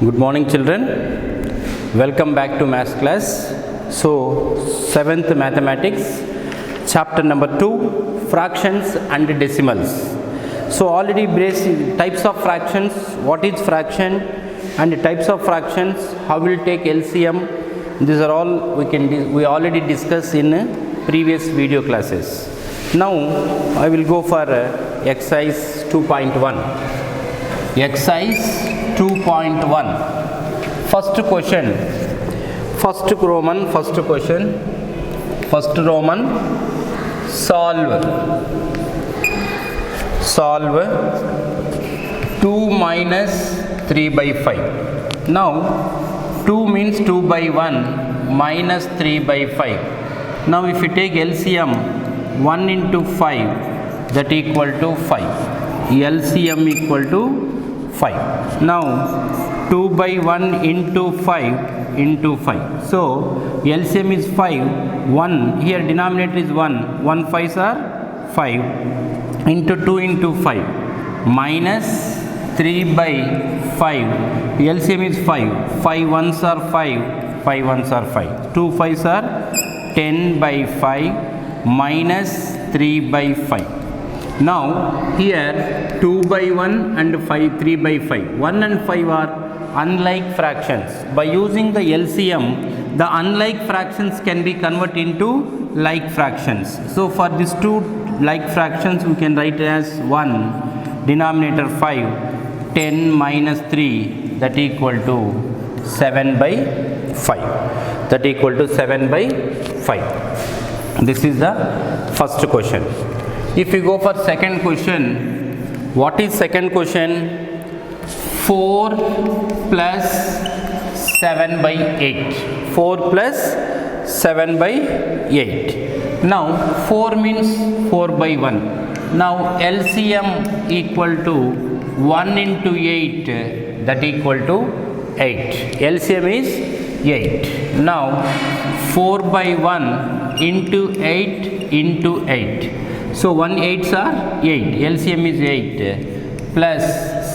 Good morning, children. Welcome back to maths class. So, 7th mathematics, chapter number 2, fractions and decimals. So, already basic types of fractions, what is fraction and types of fractions, how we will take LCM. These are all we already discussed in previous video classes. Now, I will go for exercise 2.1. Exercise 2.1. First question. First Roman. Solve 2 minus 3 by 5. Now 2 means 2 by 1 minus 3 by 5. Now if you take LCM 1 into 5, that equal to 5. LCM equal to 5. Now 2 by 1 into 5 into 5. So LCM is 5. 1 here denominator is 1. 1 5s are 5 into 2 into 5 minus 3 by 5. LCM is 5. 5 1s are 5. 5 1s are 5. 2 5s are 10 by 5 minus 3 by 5. Now here 2 by 1 and 3 by 5. 1 and 5 are unlike fractions. By using the LCM, the unlike fractions can be converted into like fractions. So for these two like fractions, we can write it as 1 denominator 5, 10 minus 3, that equal to 7 by 5. That equal to 7 by 5. This is the first question. If we go for second question, what is second question? 4 plus 7 by 8. 4 plus 7 by 8. Now 4 means 4 by 1. Now LCM equal to 1 into 8, that equal to 8. LCM is 8. Now 4 by 1 into 8 into 8. So 1 8s are 8. LCM is 8 plus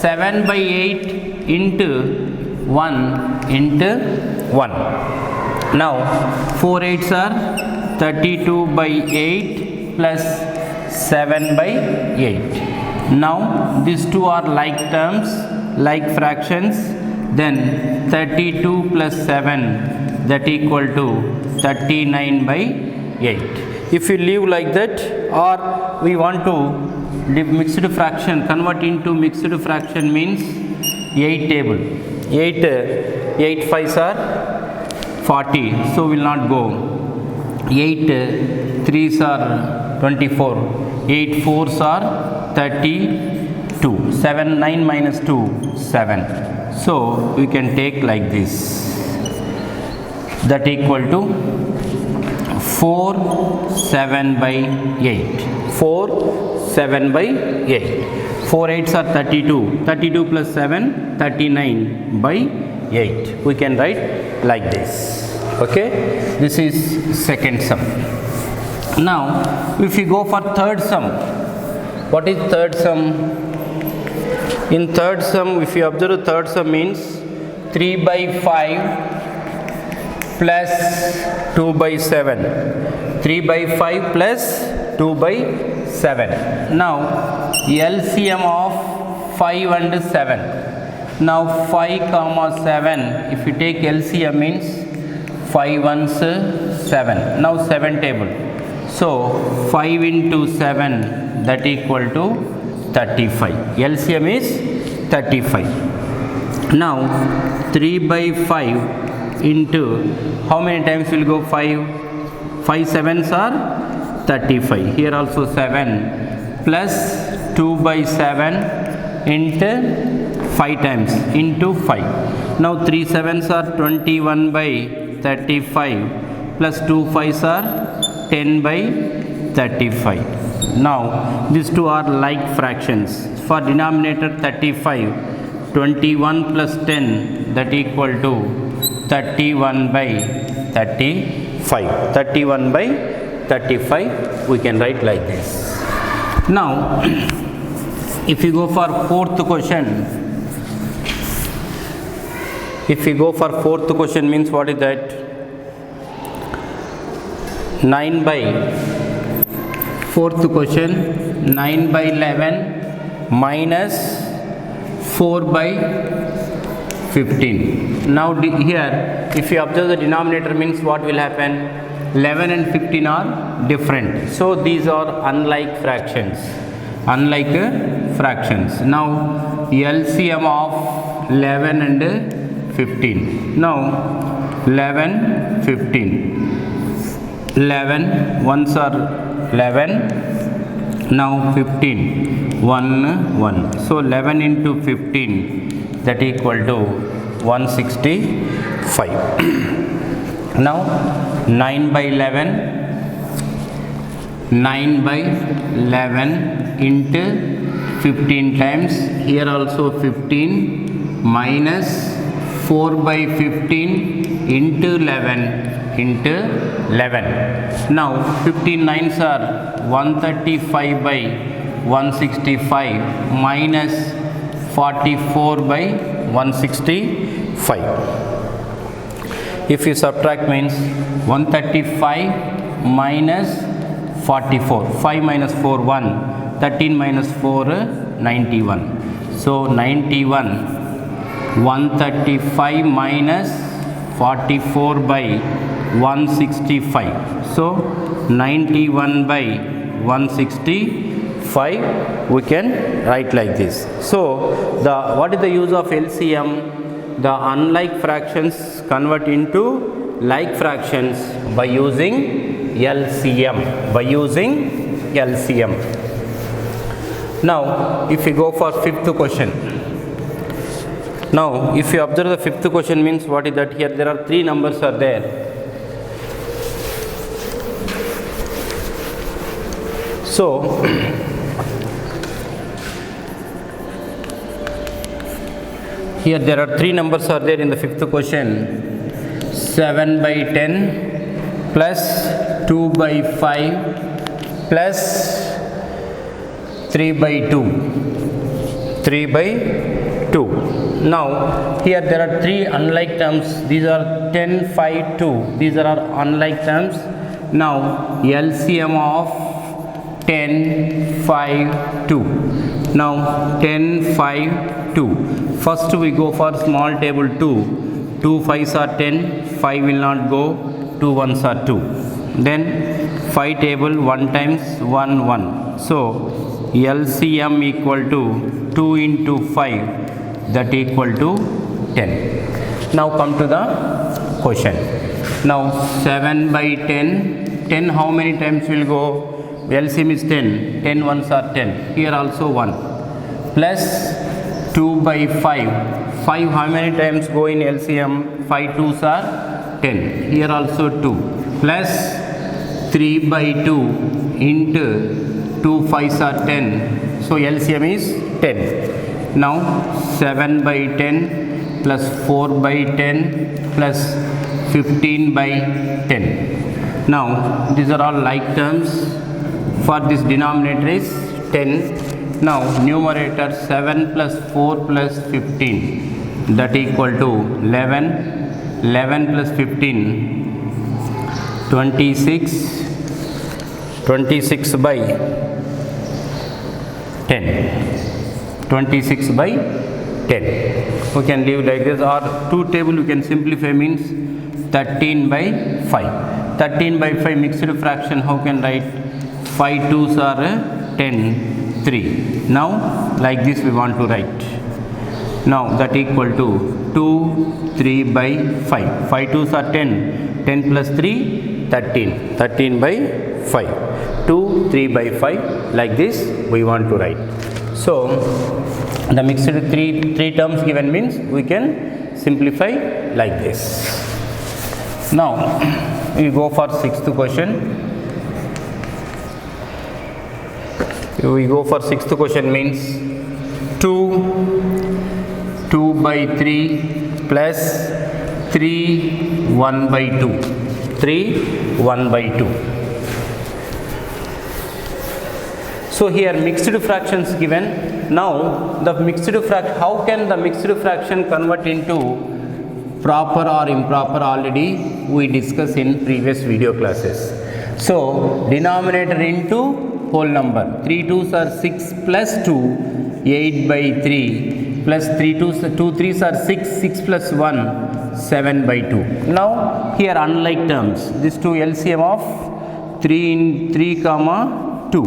7 by 8 into 1 into 1. Now 4 8s are 32 by 8 plus 7 by 8. Now these two are like terms, like fractions. Then 32 plus 7, that equal to 39 by 8. If you leave like that, or we want to leave mixed fraction, convert into mixed fraction means 8 table. 8 5s are 40, so will not go. 8 3s are 24. 8 4s are 32. 7 9 minus 2, 7. So we can take like this. That equal to 4 7 by 8. 4 7 by 8. 4 8s are 32. 32 plus 7, 39 by 8. We can write like this. Okay. This is second sum. Now if you go for third sum, what is third sum? In third sum, if you observe, third sum means 3 by 5 plus 2 by 7. 3 by 5 plus 2 by 7. Now LCM of 5 and 7. Now 5 comma 7, if you take LCM means 5 1s 7. Now 7 table. So 5 into 7, that equal to 35. LCM is 35. Now 3 by 5 into, how many times will go 5? 5 7s are 35. Here also 7 plus 2 by 7 into 5 times into 5. Now 3 7s are 21 by 35 plus 2 5s are 10 by 35. Now these two are like fractions. For denominator 35, 21 plus 10, that equal to 31 by 35. 31 by 35 we can write like this. Now if you go for fourth question, If we go for fourth question, means what is that? 9 by fourth question, 9 by 11 minus 4 by 15. Now here, if you observe the denominator, means what will happen? 11 and 15 are different. So these are unlike fractions. Unlike fractions. Now LCM of 11 and 15. Now 11, 15. 11 ones are 11. Now 15. 1, 1. So 11 into 15, that equal to 165. Now 9 by 11. 9 by 11 into 15 times, here also 15 minus 4 by 15 into 11 into 11. Now 15 9s are 135 by 165 minus 44 by 165. If you subtract, means 135 minus 44, 5 minus 4, 1, 13 minus 4, 91. So 91, 135 minus 44 by 165. So 91 by 165 we can write like this. So what is the use of LCM? The unlike fractions convert into like fractions by using LCM. By using LCM. Now if we go for fifth question. Now if you observe the fifth question, means what is that? Here there are three numbers are there. So here there are three numbers are there in the fifth question. 7 by 10 plus 2 by 5 plus 3 by 2. 3 by 2. Now here there are three unlike terms. These are 10, 5, 2. These are unlike terms. Now LCM of 10, 5, 2. Now 10, 5, 2. First we go for small table 2. 2 5s are 10, 5 will not go, 2 1s are 2. Then 5 table 1 times 1, 1. So LCM equal to 2 into 5, that equal to 10. Now come to the question. Now 7 by 10. 10 how many times will go? LCM is 10. 10 ones are 10. Here also 1. Plus 2 by 5. 5 how many times go in LCM? 5 2s are 10. Here also 2. Plus 3 by 2 into 2 5s are 10. So LCM is 10. Now 7 by 10 plus 4 by 10 plus 15 by 10. Now these are all like terms. For this denominator is 10. Now numerator 7 plus 4 plus 15, that equal to 11. 11 plus 15, 26. 26 by 10. 26 by 10. We can leave like this, or two table we can simplify, means 13 by 5. 13 by 5 mixed fraction, how can write? 5 2s are 10, 3. Now like this we want to write. Now that equal to 2, 3 by 5. 5 2s are 10. 10 plus 3, 13. 13 by 5. 2, 3 by 5. Like this we want to write. So the mixed three terms given means we can simplify like this. Now we go for sixth question. We go for sixth question, means 2 by 3 plus 3 1 by 2. 3 1 by 2. So here mixed fractions given. Now the mixed fraction, how can the mixed fraction convert into proper or improper already we discussed in previous video classes. So denominator into whole number, 3 2s are 6 plus 2, 8 by 3 plus 3 2s, 2 3s are 6, 6 plus 1, 7 by 2. Now here unlike terms, this 2 LCM of 3 in 3 comma 2.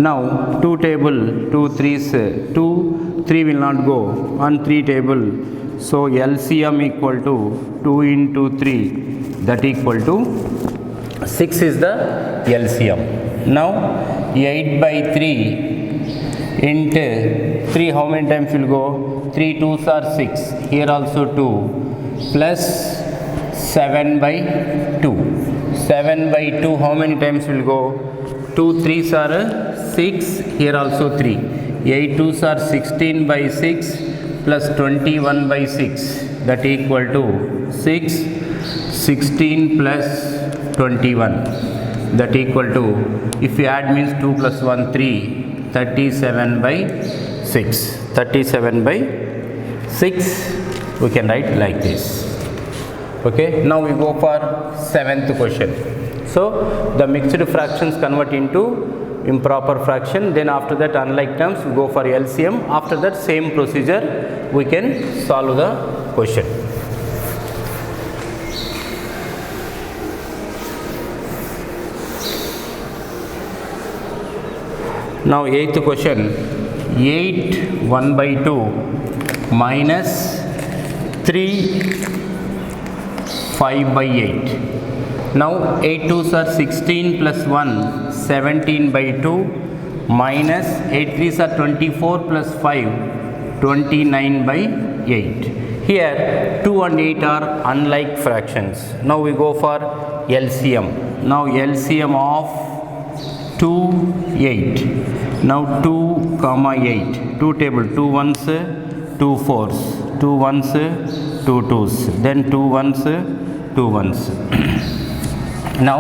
Now 2 table, 2 3s, 2 3 will not go on 3 table, so LCM equal to 2 into 3, that equal to 6 is the LCM. Now 8 by 3 into 3, how many times will go? 3 2s are 6, here also 2, plus 7 by 2. 7 by 2, how many times will go? 2 3s are 6, here also 3. 8 2s are 16 by 6 plus 21 by 6, that equal to 6. 16 plus 21, that equal to, if you add means 2 plus 1 3, 37 by 6. 37 by 6 we can write like this. Okay, now we go for 7th question. So the mixed fractions convert into improper fraction, then after that unlike terms we go for LCM. After that same procedure we can solve the question. Now 8th question, 8 1 by 2 minus 3 5 by 8. Now 8 2s are 16 plus 1, 17 by 2 minus 8 3s are 24 plus 5, 29 by 8. Here 2 and 8 are unlike fractions. Now we go for LCM. Now LCM of 2 8. Now 2 comma 8, 2 table, 2 1s, 2 4s, 2 1s, 2 2s, then 2 1s, 2 1s. Now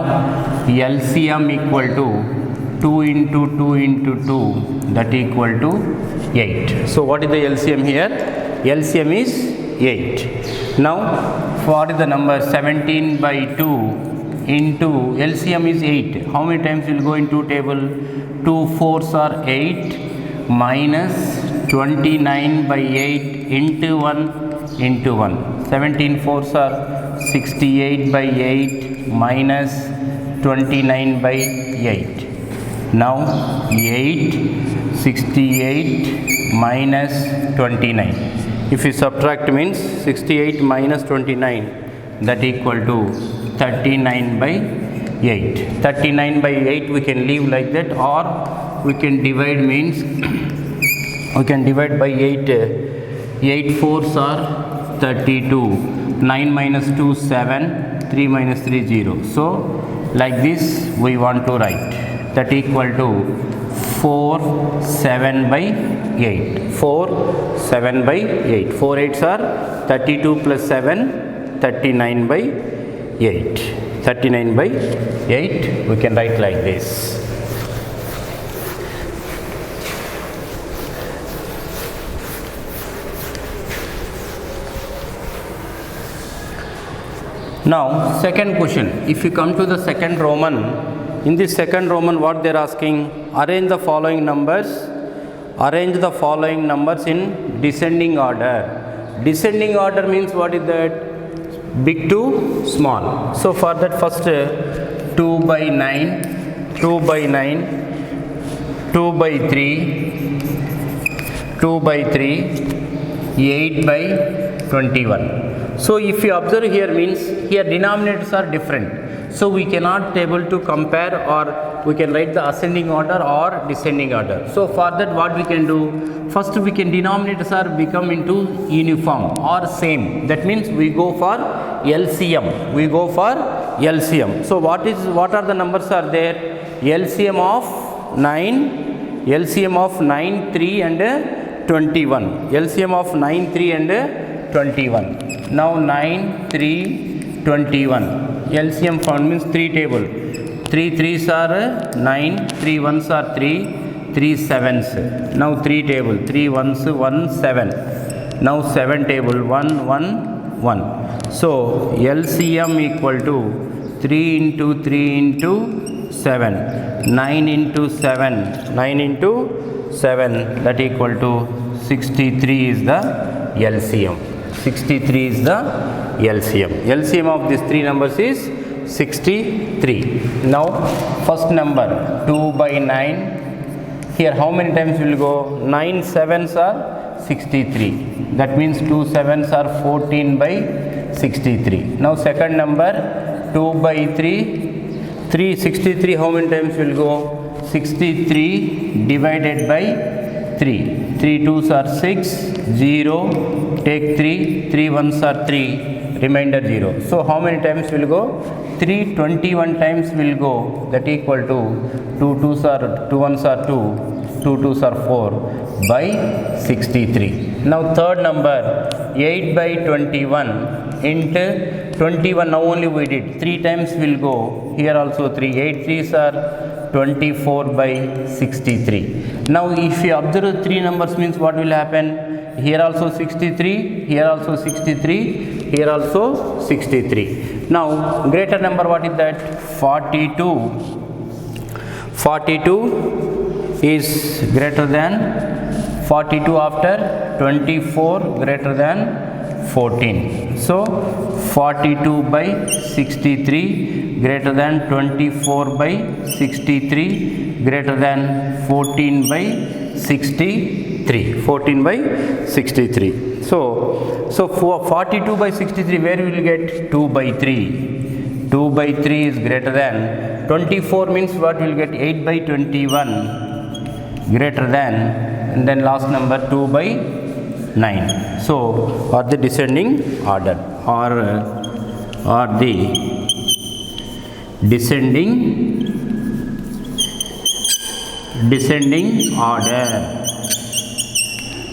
LCM equal to 2 into 2 into 2, that equal to 8. So what is the LCM here? LCM is 8. Now what is the number? 17 by 2 into LCM is 8. How many times will go into table? 2 4s are 8 minus 29 by 8 into 1 into 1. 17 4s are 68 by 8 minus 29 by 8. Now 8 68 minus 29. If you subtract means 68 minus 29, that equal to 39 by 8. 39 by 8 we can leave like that, or we can divide means we can divide by 8. 8 4s are 32. 9 minus 2 7. 3 minus 3 0. So like this we want to write, that equal to 4 7 by 8. 4 7 by 8. 4 8s are 32 plus 7, 39 by 8. 39 by 8 we can write like this. Now second question, if you come to the second Roman, in this second Roman what they are asking, arrange the following numbers in descending order. Descending order means what is that? Big to small. So for that first 2 by 9, 2 by 9, 2 by 3, 2 by 3, 8 by 21. So if you observe here means here denominators are different. So we cannot able to compare, or we can write the ascending order or descending order. So for that what we can do? First we can denominators are become into uniform or same. That means we go for LCM. We go for LCM. So what are the numbers are there? LCM of 9, LCM of 9, 3 and 21. LCM of 9, 3 and 21. Now 9, 3, 21. LCM found means 3 table. 3 3s are 9, 3 1s are 3, 3 7s. Now 3 table, 3 1s 1 7. Now 7 table, 1 1 1. So LCM equal to 3 into 3 into 7, 9 into 7, 9 into 7, that equal to 63 is the LCM. 63 is the LCM. LCM of these three numbers is 63. Now first number 2 by 9. Here how many times will go? 9 7s are 63. That means 2 7s are 14 by 63. Now second number 2 by 3. 63 how many times will go? 63 divided by 3. 3 2s are 6, 0, take 3, 3 1s are 3, remainder 0. So how many times will go? 321 times will go, that equal to 2 2s are 2 1s are 2, 2 2s are 4 by 63. Now third number 8 by 21 into 21, now only we did 3 times will go, here also 3, 8 3s are 24 by 63. Now if you observe 3 numbers means what will happen? Here also 63, here also 63, here also 63. Now greater number, what is that? 42. 42 is greater than 42 after 24 greater than 14. So 42 by 63 greater than 24 by 63 greater than 14 by 63. 14 by 63. So for 42 by 63, where we will get? 2 by 3. 2 by 3 is greater than 24 means what we will get? 8 by 21 greater than, and then last number 2 by 9. So or the descending order, or the descending order.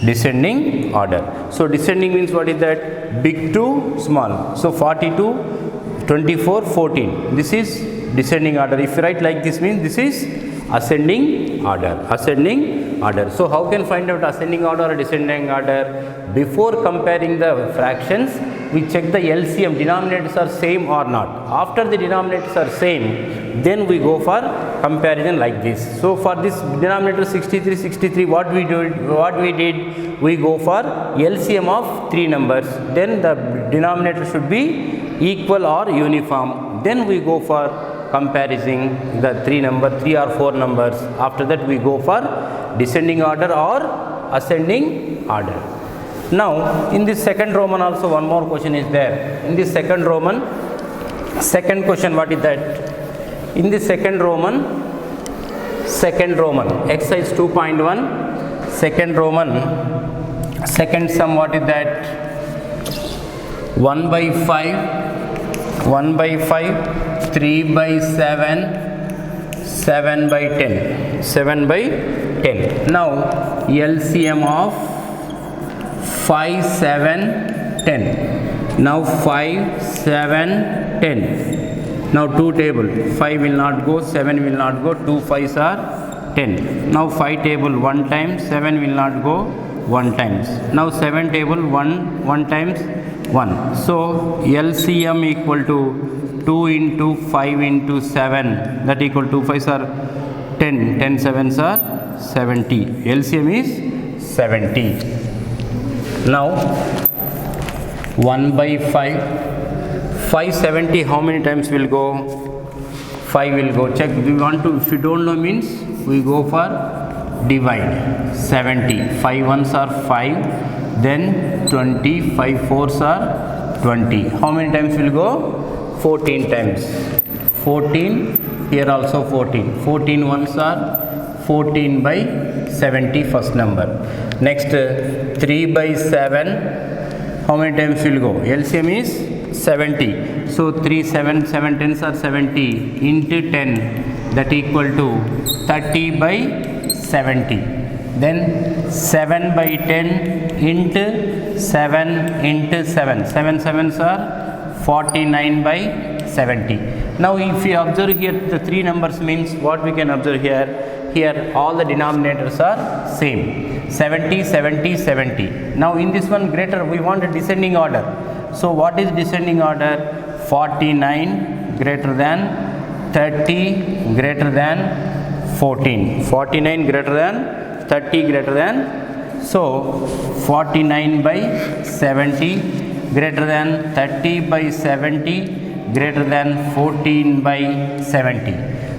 Descending order. So descending means what is that? Big to small. So 42, 24, 14. This is descending order. If you write like this means this is ascending order. Ascending order. So how can find out ascending order or descending order? Before comparing the fractions, we check the LCM, denominators are same or not. After the denominators are same, then we go for comparison like this. So for this denominator 63, 63, what we did, we go for LCM of 3 numbers. Then the denominator should be equal or uniform. Then we go for comparing the 3 or 4 numbers. After that we go for descending order or ascending order. Now in this second Roman also one more question is there. In this second Roman, second question, what is that? In the second Roman, exercise 2.1, second Roman, second sum, what is that? 1 by 5, 3 by 7, 7 by 10, 7 by 10. Now LCM of 5, 7, 10. Now 5, 7, 10. Now 2 table, 5 will not go, 7 will not go, 2 5s are 10. Now 5 table 1 time, 7 will not go 1 times. Now 7 table 1 times 1. So LCM equal to 2 into 5 into 7, that equal to 2 5s are 10, 10 7s are 70. LCM is 70. Now 1 by 5, 570 how many times will go? 5 will go. Check. We want to, if you don't know means we go for divide. 70. 5 ones are 5, then 20, 5 fours are 20. How many times will go? 14 times. 14, here also 14. 14 ones are 14 by 70, first number. Next 3 by 7, how many times will go? LCM is 70. So 3 7 7 tens are 70 into 10, that equal to 30 by 70. Then 7 by 10 into 7 into 7. 7 sevens are 49 by 70. Now if we observe here the 3 numbers means what we can observe here? Here all the denominators are same. 70, 70, 70. Now in this one greater, we want a descending order. So what is descending order? 49 greater than 30 greater than 14. 49 greater than 30 greater than, so 49 by 70 greater than 30 by 70 greater than 14 by 70.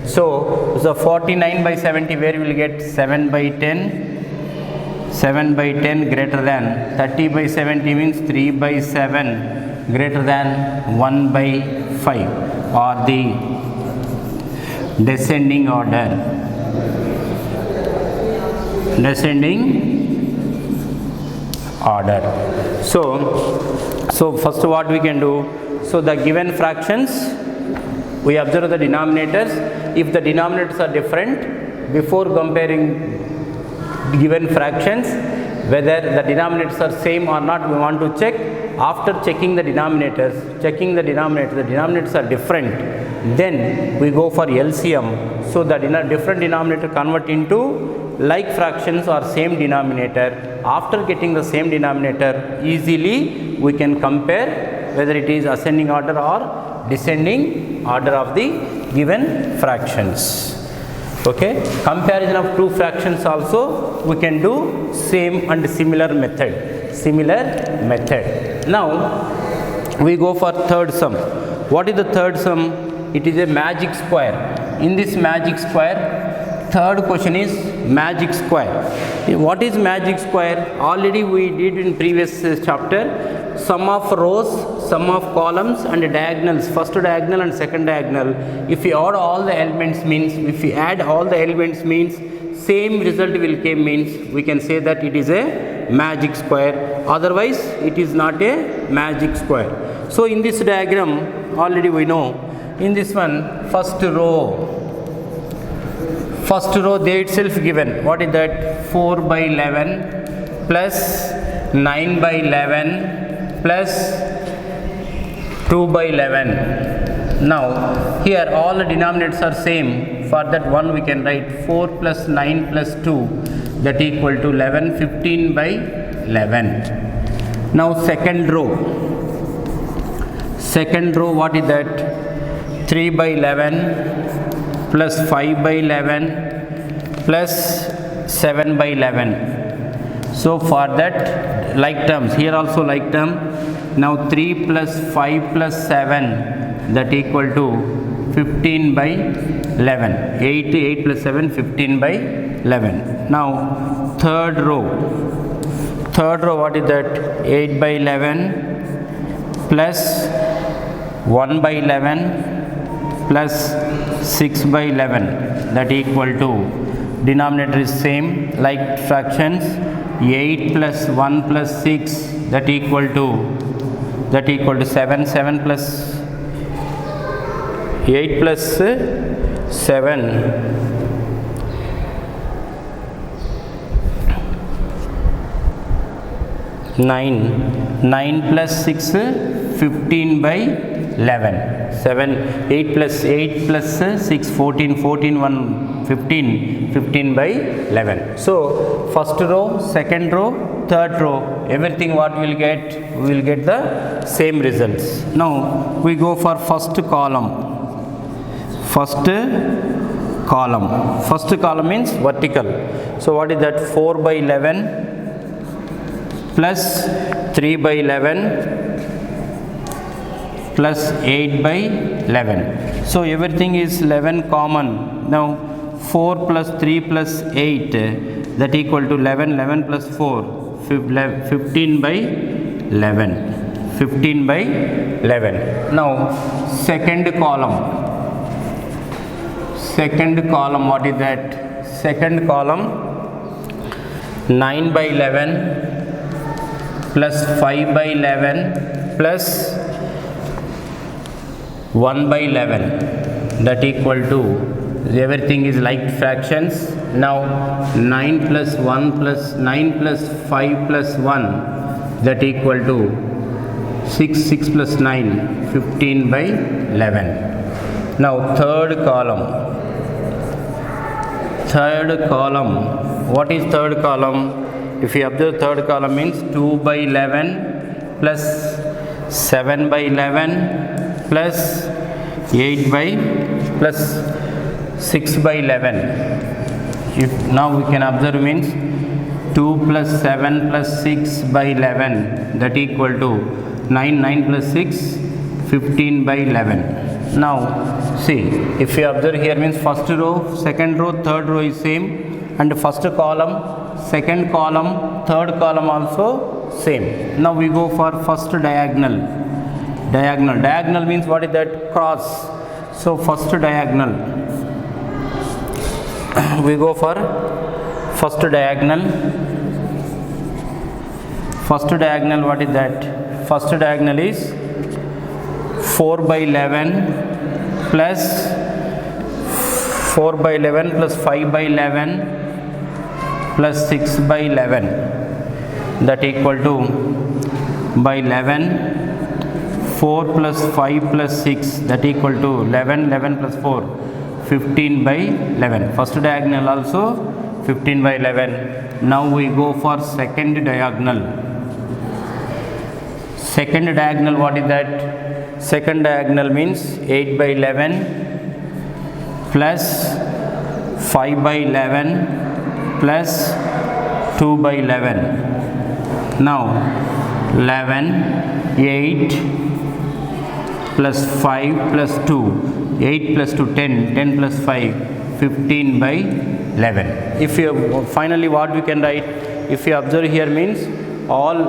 So the 49 by 70, where we will get 7 by 10. 7 by 10 greater than 30 by 70 means 3 by 7 greater than 1 by 5, or the descending order. Descending order. So first what we can do, so the given fractions, we observe the denominators. If the denominators are different, before comparing given fractions, whether the denominators are same or not, we want to check. After checking the denominators, the denominators are different, then we go for LCM. So the different denominator convert into like fractions or same denominator. After getting the same denominator, easily we can compare whether it is ascending order or descending order of the given fractions. Okay, comparison of two fractions also we can do same and similar method. Now we go for third sum. What is the third sum? It is a magic square. In this magic square, third question is magic square. What is magic square? Already we did in previous chapter. Sum of rows, sum of columns and diagonals, first diagonal and second diagonal. If we add all the elements means, same result will come means, we can say that it is a magic square. Otherwise it is not a magic square. So in this diagram, already we know, in this one, first row there itself given. What is that? 4 by 11 plus 9 by 11 plus 2 by 11. Now here all the denominators are same. For that one we can write 4 plus 9 plus 2, that equal to 11, 15 by 11. Now second row, what is that? 3 by 11 plus 5 by 11 plus 7 by 11. So for that like terms, here also like term. Now 3 plus 5 plus 7, that equal to 15 by 11. 8 plus 7, 15 by 11. Now third row, what is that? 8 by 11 plus 1 by 11 plus 6 by 11, that equal to, denominator is same, like fractions. 8 plus 1 plus 6, that equal to 7. 7 plus 8 plus 7, 9 plus 6, 15 by 11. 8 plus 6, 14, 1, 15 by 11. So first row, second row, third row, everything what we will get? We will get the same results. Now we go for first column. First column means vertical. So what is that? 4 by 11 plus 3 by 11 plus 8 by 11. So everything is 11 common. Now 4 plus 3 plus 8, that equal to 11. 11 plus 4, 15 by 11. 15 by 11. Now second column, what is that? Second column, 9 by 11 plus 5 by 11 plus 1 by 11, that equal to, everything is like fractions. Now 9 plus 1 plus 9 plus 5 plus 1, that equal to 6 plus 9, 15 by 11. Now third column, what is third column? If you observe, third column means 2 by 11 plus 7 by 11 plus 8 by plus 6 by 11. If now we can observe means 2 plus 7 plus 6 by 11, that equal to 9, 9 plus 6, 15 by 11. Now see, if you observe here means first row, second row, third row is same, and first column, second column, third column also same. Now we go for first diagonal. Diagonal means what is that? Cross. So first diagonal, we go for first diagonal. First diagonal, what is that? First diagonal is 4 by 11 plus 4 by 11 plus 5 by 11 plus 6 by 11, that equal to by 11, 4 plus 5 plus 6, that equal to 11, 11 plus 4, 15 by 11. First diagonal also 15 by 11. Now we go for second diagonal. Second diagonal, what is that? Second diagonal means 8 by 11 plus 5 by 11 plus 2 by 11. Now 11, 8 plus 5 plus 2, 8 plus 2, 10, 10 plus 5, 15 by 11. If you finally what we can write, if you observe here means all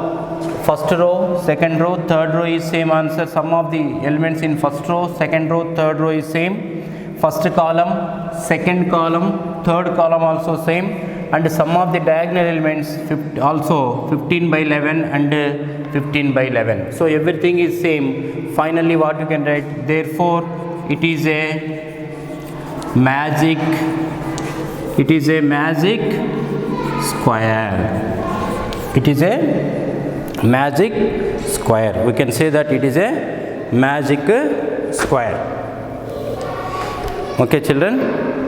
first row, second row, third row is same answer. Sum of the elements in first row, second row, third row is same. First column, second column, third column also same, and sum of the diagonal elements also 15 by 11 and 15 by 11. So everything is same. Finally what you can write, therefore it is a magic square. It is a magic square. We can say that it is a magic square. Okay children.